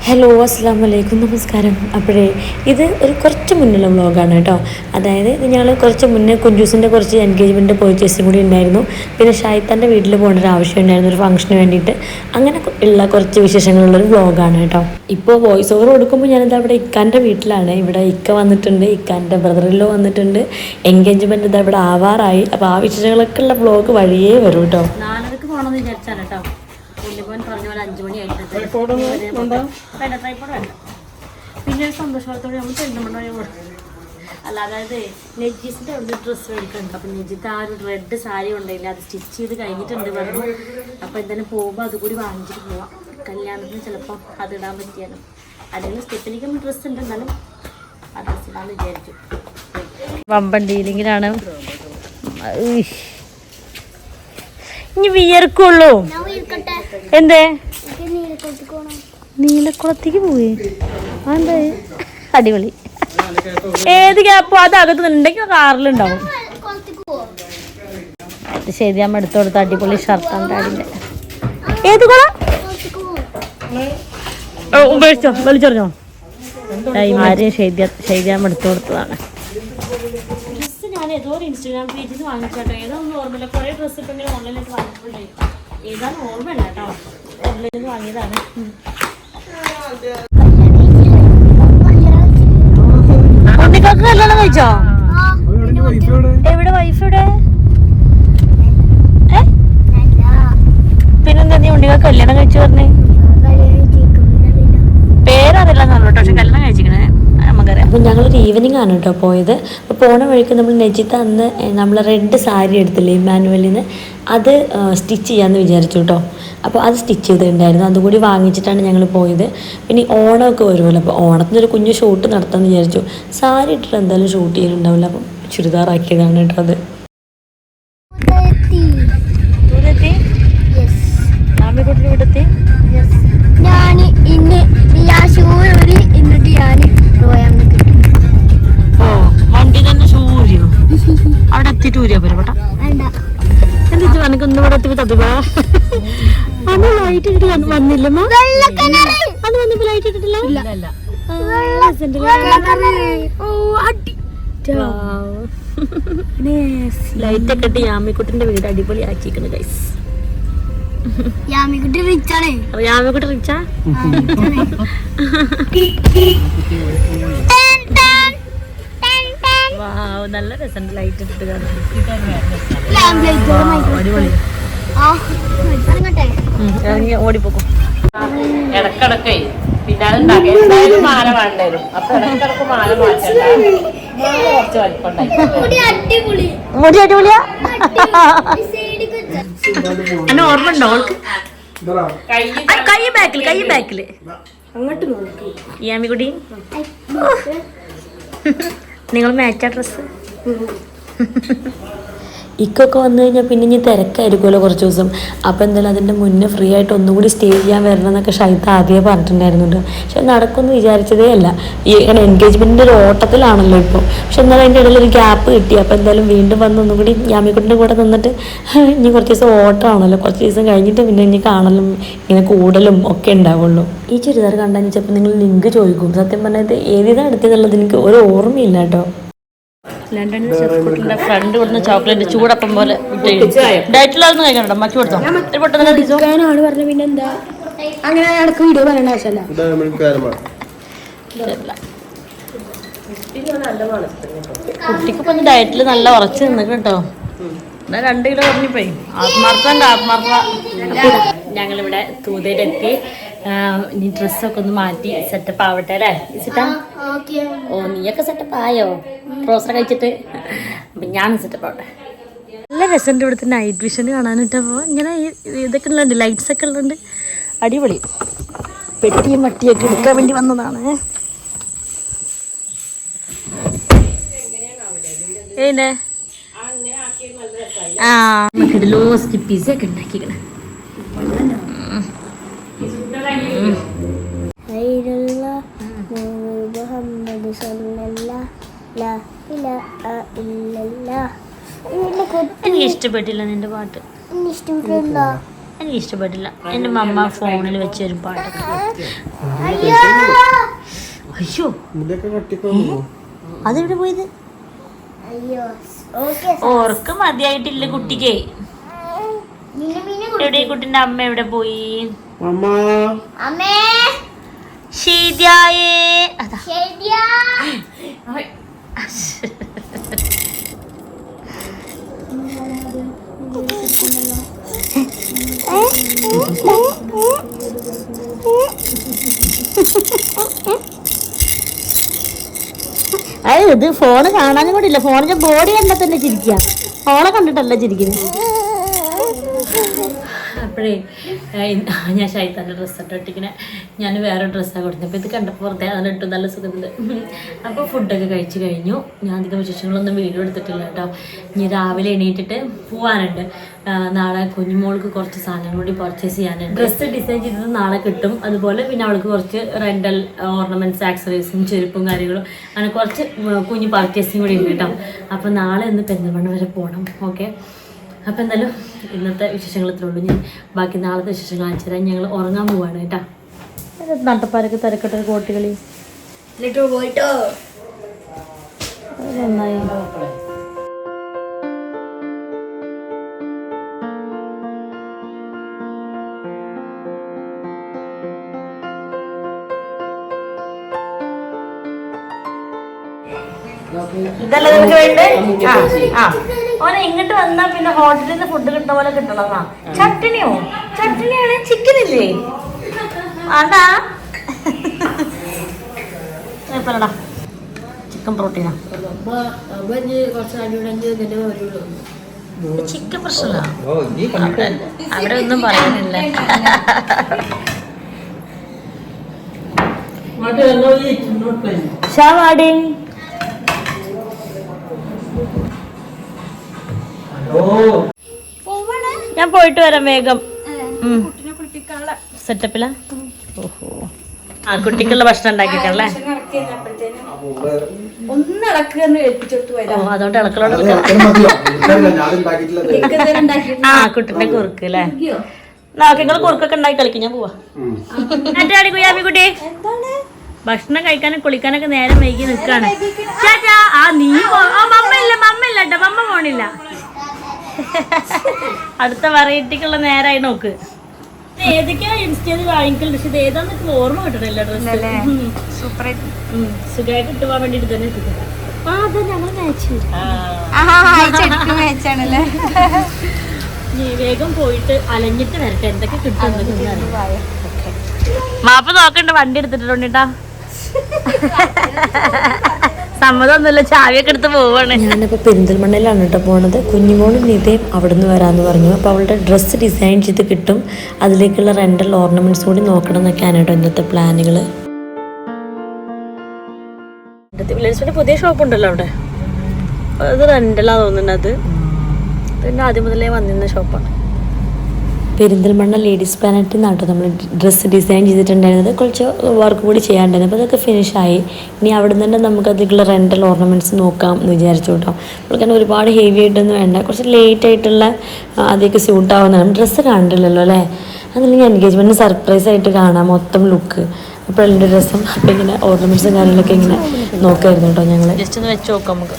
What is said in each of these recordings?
Hello അസ്സാം വലൈക്കും നമസ്കാരം. അപ്പോഴേ ഇത് കുറച്ച് മുന്നുള്ള വ്ളോഗാണ് കേട്ടോ. അതായത് ഞങ്ങൾ കുറച്ച് മുന്നേ കുഞ്ചൂസിൻ്റെ കുറച്ച് എൻഗേജ്മെൻറ്റ് പർച്ചേസും കൂടി ഉണ്ടായിരുന്നു. പിന്നെ ഷായിത്താൻ്റെ വീട്ടിൽ പോകേണ്ട ഒരു ആവശ്യം ഉണ്ടായിരുന്നു, ഒരു ഫംഗ്ഷന് വേണ്ടിയിട്ട്. അങ്ങനെ ഉള്ള കുറച്ച് വിശേഷങ്ങളുള്ളൊരു വ്ളോഗാണ് കേട്ടോ. ഇപ്പോൾ വോയിസ് ഓവർ കൊടുക്കുമ്പോൾ ഞാനിത് അവിടെ ഇക്കാൻ്റെ വീട്ടിലാണ്. ഇവിടെ ഇക്ക വന്നിട്ടുണ്ട്, ഇക്കാൻ്റെ ബ്രദറിലോ വന്നിട്ടുണ്ട്. എൻഗേജ്മെൻറ്റ് ഇതാ ഇവിടെ ആവാറായി. അപ്പോൾ ആ വിശേഷങ്ങളൊക്കെ ഉള്ള വ്ളോഗ് വഴിയേ വരും കേട്ടോ. 4:00 പോകണമെന്ന് വിചാരിച്ചാണ് കേട്ടോ. പുള്ളിപ്പോൻ പറഞ്ഞ പോലെ 5 മണിയായിട്ട് വേണ്ട. പിന്നെ ഒരു സന്തോഷത്തോടെ നമ്മൾ ചെല്ലുമ്പോൾ അല്ല, അതായത് നെജീസിൻ്റെ അവിടെ ഡ്രസ്സ് മേടിക്കുന്നുണ്ട്. അപ്പം നെജിത്ത് ആ ഒരു റെഡ് സാരി ഉണ്ടെങ്കിൽ അത് സ്റ്റിച്ച് ചെയ്ത് കഴിഞ്ഞിട്ടുണ്ട് പറഞ്ഞു. അപ്പോൾ എന്തായാലും പോകുമ്പോൾ അതുകൂടി വാങ്ങിച്ചിട്ട് പോവാം. കല്യാണത്തിന് ചിലപ്പോൾ അതിടാൻ പറ്റിയാലും. അല്ലെങ്കിൽ സ്റ്റെപ്പിലേക്ക് ഡ്രസ്സ് ഉണ്ട്, എന്നാലും ആ ഡ്രസ്സ് ഇടാന്ന് വിചാരിച്ചു. വമ്പൻ ഡീലിങ്ങിലാണ്. ഇനി വിയർക്കുള്ളൂ. എന്തേ നീലക്കുളത്തേക്ക് പോയി? അതെന്താ? അടിപൊളി. ഏത് ഗ്യാപ്പോ അത് അകത്തുണ്ടെങ്കിൽ കാറിലുണ്ടാവും. അത് ശരി, അമ്മ എടുത്തു കൊടുത്ത അടിപൊളി ഷർട്ടാണ് ഡാഡിന്റെ. ഏത് കുളം ഉപയോഗിച്ചോ? വലിച്ചെറിഞ്ഞോ? ആരെയും ശൈദ്യാമ്മ എടുത്തു കൊടുത്തതാണ്. ഡ്രസ്സ് ഞാൻ ഏതോ ഒരു ഇൻസ്റ്റാഗ്രാം പേജിൽ നിന്ന് വാങ്ങിച്ചോട്ടോ. ഏതോ ഒന്നും ഓർമ്മയില്ല. കുറേ ഡ്രസ്സ് ഇപ്പം ഇങ്ങനെ ഓൺലൈനിലേക്ക് വാങ്ങിയിട്ടുണ്ടായി. ഏതാണ് ഓർമ്മയില്ല കേട്ടോ. ഓൺലൈനിൽ നിന്ന് വാങ്ങിയതാണ്. ഉണ്ണിക്കൊക്കെ കല്യാണം കഴിച്ചോ? എവിടെ വൈഫ് എവിടെ? പിന്നെന്താ നീ ഉണ്ണിക്കൊക്കെ കല്യാണം കഴിച്ചു പറഞ്ഞേ? പേരറിയില്ലെന്നുള്ളൂ കേട്ടോ, പക്ഷെ കല്യാണം കഴിച്ചിരിക്കണേ നമുക്കറിയാം. അപ്പോൾ ഞങ്ങളൊരു ഈവനിങ് ആണ് കേട്ടോ പോയത്. അപ്പോൾ പോണ വഴിക്ക് നമ്മൾ നെജിത്ത് അന്ന് നമ്മൾ റെഡ് സാരി എടുത്തില്ലേ ഇമ്മാനുവലിൽ നിന്ന്, അത് സ്റ്റിച്ച് ചെയ്യാമെന്ന് വിചാരിച്ചു കേട്ടോ. അപ്പോൾ അത് സ്റ്റിച്ച് ചെയ്തിട്ടുണ്ടായിരുന്നു. അതുകൂടി വാങ്ങിച്ചിട്ടാണ് ഞങ്ങൾ പോയത്. പിന്നെ ഓണമൊക്കെ വരുമല്ലോ, അപ്പോൾ ഓണത്തിനൊരു കുഞ്ഞു ഷൂട്ട് നടത്താമെന്ന് വിചാരിച്ചു. സാരി ഇട്ടിട്ട് എന്തായാലും ഷൂട്ട് ചെയ്യലുണ്ടാവില്ല, അപ്പം ചുരിദാറാക്കിയതാണ് കേട്ടോ അത്. മാമിക്കുട്ടിൻ്റെ വീടെത്തി. ഞാൻ ഇന്ന് എന്നിട്ട് ഞാൻ വണ്ടി തന്നെ ഷൂരിയോ? അവിടെ എത്തിയിട്ട് ഊരിയാ പോരെ പെട്ടാ? എന്താ എനിക്കൊന്നും ഇവിടെ എത്തി തത്തുക. അത് ലൈറ്റ് ഇട്ടിട്ട് വന്നില്ലമ്മ? അത് വന്നപ്പോ ലൈറ്റ് ഇട്ടിട്ടില്ല. ലൈറ്റ് ഒക്കെ ഇട്ട് യാമിക്കുട്ടിന്റെ വീട് അടിപൊളി ആക്കിയിരിക്കുന്നു ഗൈസ്. യാമിക്കുട്ടി റിച്ചാണേ. യാമിക്കുട്ടി റിച്ചാ? നല്ല രസമുണ്ട് ലൈറ്റ് ഇട്ടിട്ട്. അടിപൊളി. ഇറങ്ങി ഓടിപ്പോക്കും. ഇടക്കിടക്കേ പിന്നെ എന്തായാലും മാല വേണ്ടായിരുന്നു. അപ്പൊ ഇടക്കിടക്ക് മാല മാറ്റണ്ട. കുറച്ച് വലിപ്പുണ്ടായി. മുടി അടിപൊളിയാ. എന്നെ ഓർമ്മ ഉണ്ടോ? കൈ ബാക്കില് അങ്ങോട്ട് നോക്കി. യാമിക്കുട്ടി നിങ്ങൾ മാച്ചാ ഡ്രസ്സ്? ഇക്കൊക്കെ വന്നു കഴിഞ്ഞാൽ പിന്നെ ഇനി തിരക്കായിരിക്കുമല്ലോ കുറച്ച് ദിവസം. അപ്പോൾ എന്തായാലും അതിൻ്റെ മുന്നേ ഫ്രീ ആയിട്ട് ഒന്നുകൂടി സ്റ്റേ ചെയ്യാൻ വരണം എന്നൊക്കെ ഷൈത്ത ആദ്യമേ പറഞ്ഞിട്ടുണ്ടായിരുന്നുണ്ട്. പക്ഷെ നടക്കുമെന്ന് വിചാരിച്ചതേ അല്ല. ഈ എൻഗേജ്മെൻറ്റിൻ്റെ ഒരു ഓട്ടത്തിലാണല്ലോ ഇപ്പോൾ. പക്ഷെ എന്നാലും അതിൻ്റെ ഇടയിൽ ഒരു ഗ്യാപ്പ് കിട്ടി. അപ്പോൾ എന്തായാലും വീണ്ടും വന്ന് ഒന്നുകൂടി യാമിക്കുട്ടിൻ്റെ കൂടെ നിന്നിട്ട് ഇനി കുറച്ച് ദിവസം ഓട്ടമാണല്ലോ, കുറച്ച് ദിവസം കഴിഞ്ഞിട്ട് പിന്നെ ഇനി കാണലും ഇങ്ങനെ കൂടലും ഒക്കെ ഉണ്ടാവുള്ളൂ. ഈ ചുരിദാർ കണ്ടാൽ ചിലപ്പോൾ നിങ്ങൾ ലിങ്ക് ചോദിക്കും. സത്യം പറഞ്ഞത് ഏതാണ് എടുത്തതെന്നുള്ളത് എനിക്ക് ഒരു ഓർമ്മയില്ല കേട്ടോ. ലണ്ടനിൽ ഷെഫ്കുട്ടിന്റെ ഫ്രണ്ട് കൊടുക്കുന്ന ചോക്ലേറ്റ് ചൂടപ്പം പോലെ ഡയറ്റിലായിരുന്നു കഴിക്കണോ? മച്ചു കൊടുത്തോ പറഞ്ഞു. പിന്നെന്താ അങ്ങനെ ഇടക്ക് വീഡിയോ പറയേണ്ട ആവശ്യമല്ല. കുട്ടിക്ക് ഇപ്പൊ ഡയറ്റിൽ നല്ല ഉറച്ച് നിന്നു കേട്ടോ. 2 കിലോ പറഞ്ഞിപ്പോയി. ആത്മാർത്ഥ. ഞങ്ങളിവിടെ തൂതയിലെത്തി. ഇനി ഡ്രസ്സൊക്കെ ഒന്ന് മാറ്റി സെറ്റപ്പ് ആവട്ടെ അല്ലേ ഇസിട്ടാ? ഓ നീയൊക്കെ സെറ്റപ്പ് ആയോ ട്രോസർ കഴിച്ചിട്ട്? അപ്പം ഞാനും സെറ്റപ്പ് ആവട്ടെ. നല്ല രസമുണ്ട് ഇവിടുത്തെ നൈറ്റ് വിഷൻ കാണാനിട്ടപ്പോൾ. ഇങ്ങനെ ഇതൊക്കെ ഉള്ളുണ്ട്, ലൈറ്റ്സ് ഒക്കെ ഉള്ളുണ്ട്. അടിപൊളി. പെട്ടിയും വട്ടിയൊക്കെ എടുക്കാൻ വേണ്ടി വന്നതാണ്. ഏനെ കിടലോ സ്കിപ്പീസ് ഒക്കെ ഉണ്ടാക്കിക്കണേ. എനിക്ക് ഇഷ്ടപ്പെട്ടില്ല നിന്റെ പാട്ട്. ഇഷ്ടപ്പെട്ടില്ല. എനിക്ക് ഇഷ്ടപ്പെട്ടില്ല. എൻ്റെ മമ്മ ഫോണിൽ വെച്ചൊരു പാട്ടൊക്കെ. അയ്യോ അയ്യോ അതെവിടെ പോയത്? അയ്യോ ഓക്കെ ഓർക്ക് മതിയായിട്ടില്ല കുട്ടിക്ക്. എവിടെ കുട്ടിന്റെ അമ്മ എവിടെ പോയി? അമ്മേ ശരിയായേ അതാ ശരിയാ ഇത് ഫോണ് കാണാനും കൂടി ഇല്ല. ഫോണിന്റെ ബോഡി കണ്ടാൽ തന്നെ ചിരിക്കുക, ഫോളെ കണ്ടിട്ടല്ല ചിരിക്കുന്നത്. അപ്പോഴേ ഞാൻ ഷൈത്താൻ്റെ ഡ്രസ്സൊക്കെ ഇട്ടിങ്ങനെ ഞാൻ വേറെ ഡ്രസ്സാണ് കൊടുത്തത്. അപ്പോൾ ഇത് കണ്ടപ്പോൾ പുറത്തെ അതിലിട്ടു, നല്ല സുഖമുണ്ട്. അപ്പോൾ ഫുഡൊക്കെ കഴിച്ച് കഴിഞ്ഞു. ഞാൻ അധികം വിശേഷങ്ങളൊന്നും വീഡിയോ എടുത്തിട്ടില്ല കേട്ടോ. ഇനി രാവിലെ എണീറ്റിട്ട് പോകാനുണ്ട്. നാളെ കുഞ്ഞുമോൾക്ക് കുറച്ച് സാധനങ്ങൾ കൂടി പർച്ചേസ് ചെയ്യാനുണ്ട്. ഡ്രസ്സ് ഡിസൈൻ ചെയ്തത് നാളെ കിട്ടും. അതുപോലെ പിന്നെ അവൾക്ക് കുറച്ച് റെൻ്റൽ ഓർണമെൻറ്റ്സ്, ആക്സറീസും ചെരുപ്പും കാര്യങ്ങളും അങ്ങനെ കുറച്ച് കുഞ്ഞ് പർച്ചേസിങ് കൂടി ഉണ്ട് കേട്ടോ. അപ്പോൾ നാളെ ഒന്ന് പെരിന്തൽമണ്ണ വരെ പോകണം. ഓക്കെ, അപ്പോൾ എന്തായാലും ഇന്നത്തെ വിശേഷങ്ങൾ ഇത്രേ ഉള്ളൂ. ഞാൻ ബാക്കി നാളത്തെ വിശേഷങ്ങൾ അയച്ചു തരാം. ഞങ്ങൾ ഉറങ്ങാൻ പോവാണ് കേട്ടോ. നട്ടപ്പാരൊക്കെ തിരക്കട്ടെ കോട്ടികളി പോയിട്ടോ നന്നായി. ഇതല്ലേ നിനക്ക് വേണ്ടേ? ഓനെ ഇങ്ങോട്ട് വന്നാ പിന്നെ ഹോട്ടലിൽ നിന്ന് ഫുഡ് കിട്ടുന്ന പോലെ കിട്ടണമെന്നാ. ചട്ടിനിയോ? ചട്ടിനിയാണ്. ചിക്കൻ ഇല്ലേ? ആണ്ടാ കുഴപ്പമില്ലടാ, ചിക്കൻ പ്രോട്ടീനാ. ചിക്കൻ പ്രശ്നമില്ല, അവിടെ ഒന്നും പറയാനില്ല. ഷാവാടി ഞാൻ പോയിട്ട് വരാം വേഗം. സെറ്റപ്പിലാ? ഓഹോ, ആ കുട്ടിക്കുള്ള ഭക്ഷണം ഉണ്ടാക്കിട്ടല്ലേ? അതുകൊണ്ട് ഇളക്കലോട് ആ കുട്ടിന്റെ കുറുക്ക് അല്ലേ? നിങ്ങൾ കുറുക്കൊക്കെ ഉണ്ടാക്കി കളിക്കും. ഞാൻ പോവാ. കുട്ടി ഭക്ഷണം കഴിക്കാനും കുളിക്കാനൊക്കെ നേരം വൈകി നിൽക്കാണ്. ചേച്ചാ ആ നീ മമ്മയില്ല കേട്ടോ, മമ്മ പോണില്ല. അടുത്ത വെറൈറ്റിക്കുള്ള നേരമായി നോക്ക്. ഏതൊക്കെയാ ഇൻസ്റ്റയിൽ വാങ്ങിക്കൽ, പക്ഷെ ഇത് ഏതാന്ന് ഓർമ്മ കിട്ടണില്ല. ഡ്രസ്സ് സുഖമായിട്ട് ഇട്ട് പോകാൻ വേണ്ടിട്ട് തന്നെ വേഗം പോയിട്ട് അലഞ്ഞിട്ട് വരട്ടെ, എന്തൊക്കെ കിട്ടും. മാപ്പ് നോക്കണ്ട, വണ്ടി എടുത്തിട്ടുണ്ടോ? സമ്മതമൊന്നുമില്ല, ചാവിയൊക്കെ എടുത്ത് പോവാണ്. ഞാനിപ്പോൾ പെരിന്തൽമണ്ണയിലാണ് കേട്ടോ പോണത്. കുഞ്ഞുമോളും നിതയും അവിടെ നിന്ന് വരാമെന്ന് പറഞ്ഞു. അപ്പോൾ അവളുടെ ഡ്രസ്സ് ഡിസൈൻ ചെയ്ത് കിട്ടും, അതിലേക്കുള്ള റെൻ്റൽ ഓർണമെൻറ്റ്സ് കൂടി നോക്കണം എന്നൊക്കെയാണ് കേട്ടോ ഇന്നത്തെ പ്ലാനുകൾ. വില്ലേജിൻ്റെ പുതിയ ഷോപ്പ് ഉണ്ടല്ലോ അവിടെ, അത് റെൻ്റലാണ് തോന്നുന്നത്. പിന്നെ ആദ്യം മുതലേ വന്നിരുന്ന ഷോപ്പാണ്. പെരിന്തൽമണ്ണ ലേഡീസ് പ്ലാനറ്റിൽ നിന്നാട്ടോ നമ്മൾ ഡ്രസ്സ് ഡിസൈൻ ചെയ്തിട്ടുണ്ടായിരുന്നത്. കുറച്ച് വർക്ക് കൂടി ചെയ്യാണ്ടായിരുന്നു. അപ്പോൾ അതൊക്കെ ഫിനിഷായി. ഇനി അവിടെ നിന്ന് തന്നെ നമുക്ക് അതിലുള്ള റെൻ്റൽ ഓർണമെൻറ്റ്സ് നോക്കാം എന്ന് വിചാരിച്ചു കേട്ടോ. നമ്മൾക്കന്നെ ഒരുപാട് ഹെവി ആയിട്ടൊന്നും വേണ്ട, കുറച്ച് ലേറ്റ് ആയിട്ടുള്ള അതൊക്കെ സ്യൂട്ടാവുന്നതാണ്. ഡ്രസ്സ് കണ്ടില്ലല്ലോ അല്ലേ? അതല്ലെങ്കിൽ എൻഗേജ്മെൻറ്റ് സർപ്രൈസ് ആയിട്ട് കാണാം മൊത്തം ലുക്ക്. അപ്പോൾ എൻ്റെ രസം. അപ്പോൾ ഇങ്ങനെ ഓർണമെൻറ്റ്സും കാര്യങ്ങളൊക്കെ ഇങ്ങനെ നോക്കായിരുന്നു കേട്ടോ ഞങ്ങൾ. ജസ്റ്റ് ഒന്ന് വെച്ച് നോക്കാം നമുക്ക്.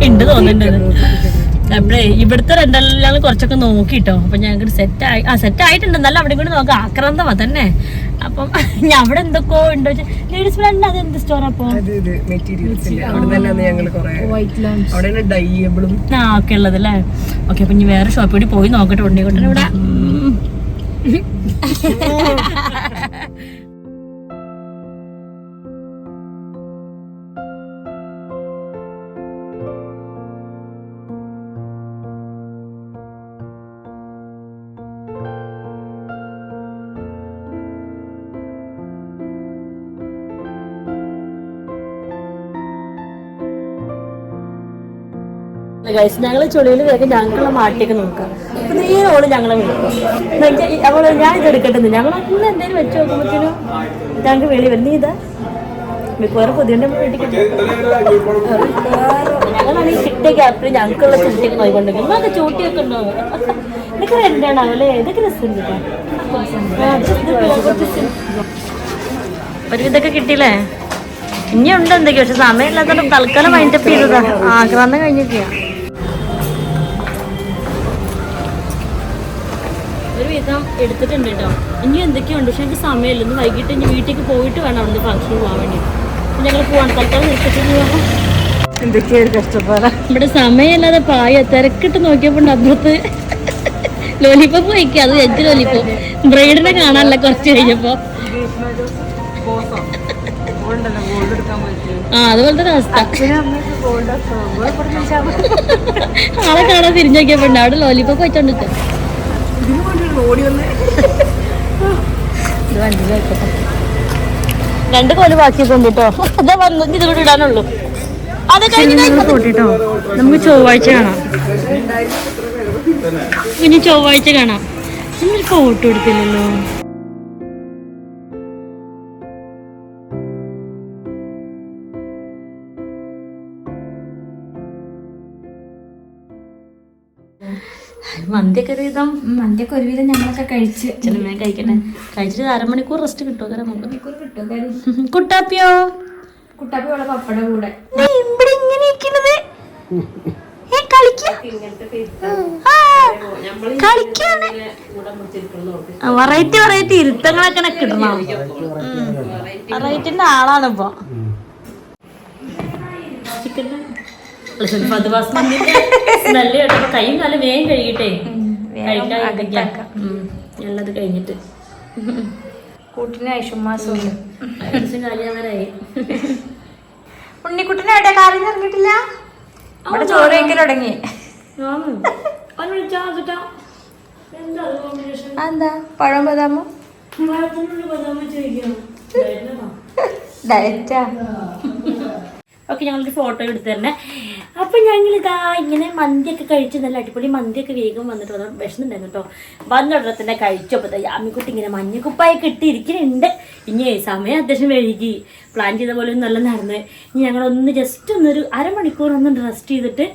ഉണ്ട് തോന്നുന്നുണ്ട്. അപ്പഴേ ഇവിടുത്തെ റെന്റെല്ലാം കുറച്ചൊക്കെ നോക്കിട്ടോ. അപ്പൊ ഞങ്ങൾക്ക് സെറ്റ് ആയിട്ടുണ്ട്. നല്ല അവിടെ കൂടി നോക്കാം. ആക്രാന്തമാ തന്നെ. അപ്പം അവിടെ എന്തൊക്കെയോ ഉണ്ടോ? ലേഡീസ് ബ്രാൻഡിൽ അത് എന്ത് സ്റ്റോർ? അപ്പൊ ഓക്കെ ഉള്ളത് അല്ലേ? ഓക്കെ, അപ്പൊ ഇനി വേറെ ഷോപ്പിൽ കൂടി പോയി നോക്കട്ടെ. ഉണ്ണിക്കുട്ടൻ ഇവിടെ ഞങ്ങള് ചുളിയിൽ വേഗം ഞങ്ങളെ മാട്ടിയൊക്കെ നോക്കാം. നേരോട് ഞങ്ങളെ വിളിക്കും. അപ്പോൾ ഞാൻ ഇത് എടുക്കട്ടെ. ഞങ്ങൾ അന്ന് എന്തെങ്കിലും വെച്ച് നോക്കുമ്പോഴത്തേനും ഞങ്ങൾക്ക് വെളി വരും. നീ ഇതാ മിക്കവാറും പുതിയ ഞങ്ങളാണ് ഈ കിട്ടിയ ക്യാപ്പിൽ ഞങ്ങൾക്കുള്ള ചൂട്ടിയൊക്കെ നോക്കിക്കൊണ്ടിരിക്കും നമുക്ക് ചൂട്ടിയൊക്കെ ഉണ്ടോ ഇതൊക്കെ രണ്ടാണാവല്ലേ ഇതൊക്കെ രസമുണ്ട് ഒരു ഇതൊക്കെ കിട്ടിയില്ലേ ഇനി ഉണ്ട് എന്തൊക്കെയാ പക്ഷെ സമയമില്ലാത്തതുകൊണ്ട് തൽക്കാലം വൈൻഡപ്പ് ചെയ്തതാ ആക്രാന്തം കഴിഞ്ഞൊക്കെയാ ഒരു വിധം എടുത്തിട്ടുണ്ട് കേട്ടോ ഇനി എന്തൊക്കെയുണ്ട് പക്ഷെ എനിക്ക് സമയമില്ല ഇന്ന് വൈകിട്ട് ഇനി വീട്ടിലേക്ക് പോയിട്ട് വേണം അവിടുന്ന് ഫംഗ്ഷന് പോകാൻ വേണ്ടി ഞങ്ങൾ പോവാണ് തൽക്കാലം നിർത്തിട്ട് എന്തൊക്കെയാണ് കഷ്ടപ്പാടാ ഇവിടെ സമയമില്ലാതെ പായ തിരക്കിട്ട് നോക്കിയപ്പോൾ അപ്പുറത്ത് ലോലിപ്പോപ്പ് വയ്ക്കുക അത് വെജ് ലോലിപ്പോപ്പ് ബ്രൈഡിനെ കാണാനല്ല കുറച്ച് കഴിഞ്ഞപ്പോ അതുപോലത്തെ ഒരു അവസ്ഥ ആളെ കാണാൻ തിരിഞ്ഞു നോക്കിയപ്പോ അവിടെ ലോലിപ്പോപ്പ് വെച്ചോണ്ടിട്ട് രണ്ട് കോല് ബാക്കിയിട്ടുണ്ട് കേട്ടോ അതാ വന്നു ഇതുകൂടെ ഇടാനുള്ളൂ അത് കഴിഞ്ഞിട്ടോ നമുക്ക് ചൊവ്വാഴ്ച കാണാം ഇനി ചൊവ്വാഴ്ച കാണാം നമ്മളൊരു ഫോട്ടോ എടുത്തില്ലല്ലോ മന്തിയൊക്കെ ഒരുവിധം ഞങ്ങളൊക്കെ കഴിച്ച് ചിലമേ കഴിക്കട്ടെ കഴിച്ചിട്ട് 1/2 മണിക്കൂർ റെസ്റ്റ് കിട്ടുമോ കുട്ടാപ്പിയോ കുട്ടാപ്പിയുള്ള പപ്പട കൂടെ ഇവിടെ ഇങ്ങനെ ഇരിക്കുന്നത് വെറൈറ്റി വെറൈറ്റി ഇരുത്തങ്ങളൊക്കെ കിട്ടണം വെറൈറ്റിന്റെ ആളാണ് ഇപ്പൊ സ്മെല്ല് കേട്ടപ്പോ കൈയും കാലം വേഗം കഴുകിട്ടേ നല്ലത് കഴിഞ്ഞിട്ട് കൂട്ടിന് ഐഷുമാസുണ്ട് കാലിയാവാനായി ഉണ്ണിക്കുട്ടിനെ എവിടെ കാറിൽ ഇറങ്ങിയിട്ടില്ല അവിടെ ചോറ് കഴിക്കൽ തുടങ്ങി എന്താ പഴം ബദാമോ ഡയറ്റാ ഓക്കെ ഞങ്ങളൊരു ഫോട്ടോ എടുത്തു തന്നെ അപ്പം ഞങ്ങളിതാ ഇങ്ങനെ മന്തിയൊക്കെ കഴിച്ച് നല്ല അടിപൊളി മന്തിയൊക്കെ വേഗം വന്നിട്ട് വന്നു വിഷമുണ്ടായിരുന്നു കേട്ടോ വന്നുടനെ തന്നെ കഴിച്ചപ്പോൾ അമ്മിക്കുട്ടി ഇങ്ങനെ മഞ്ഞക്കുപ്പായൊക്കെ ഇട്ടിരിക്കുന്നുണ്ട് ഇനി സമയം അത്യാവശ്യം വൈകി പ്ലാൻ ചെയ്ത പോലെ ഒന്നും നല്ല നടന്ന് ഇനി ഞങ്ങളൊന്ന് ജസ്റ്റ് ഒന്നൊരു 1/2 മണിക്കൂർ ഒന്ന് റെസ്റ്റ് ചെയ്തിട്ട്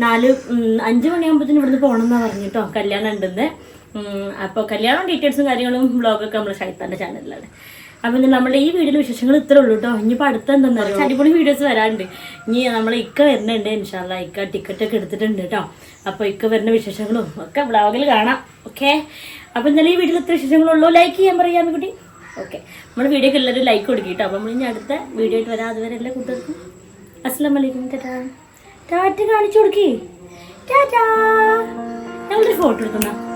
5 മണിയാകുമ്പോഴത്തേനും ഇവിടുന്ന് പോകണം എന്നാണ് പറഞ്ഞു കേട്ടോ കല്യാണം ഉണ്ടെന്ന് അപ്പോൾ കല്യാണം ഡീറ്റെയിൽസും കാര്യങ്ങളും വ്ളോഗൊക്കെ നമ്മൾ ഷൈത്താൻ്റെ ചാനലിലാണ് അപ്പം നമ്മുടെ ഈ വീഡിയോയിലെ വിശേഷങ്ങൾ ഇത്രേ ഉള്ളൂ കേട്ടോ ഇനിയിപ്പോൾ അടുത്ത എന്താണെന്നറിയോ അടിപൊളി വീഡിയോസ് വരാനുണ്ട് ഇനി നമ്മൾ ഇക്ക വരുന്നുണ്ട് ഇൻഷാല്ലാ ഇക്ക ടിക്കറ്റൊക്കെ എടുത്തിട്ടുണ്ട് കേട്ടോ അപ്പോൾ ഇക്ക വരുന്ന വിശേഷങ്ങളും ഒക്കെ വ്ളോഗിൽ കാണാം ഓക്കെ അപ്പോൾ എന്നാലും ഈ വീഡിയോയിൽ ഇത്ര വിശേഷങ്ങളുള്ളൂ ലൈക്ക് ചെയ്യാൻ പറയാം കുട്ടി ഓക്കെ നമ്മുടെ വീഡിയോക്ക് എല്ലാവരും ലൈക്ക് കൊടുക്കും കേട്ടോ അപ്പോൾ നമ്മൾ ഇനി അടുത്ത വീഡിയോ ആയിട്ട് വരാം അതുവരെ എല്ലാ കൂട്ടുകാർക്കും അസ്സലാമു അലൈക്കും ടാറ്റാ ടാറ്റ കാണിച്ചു കൊടുക്കേ ടാറ്റാ ഞങ്ങളൊരു ഫോട്ടോ എടുക്കുന്ന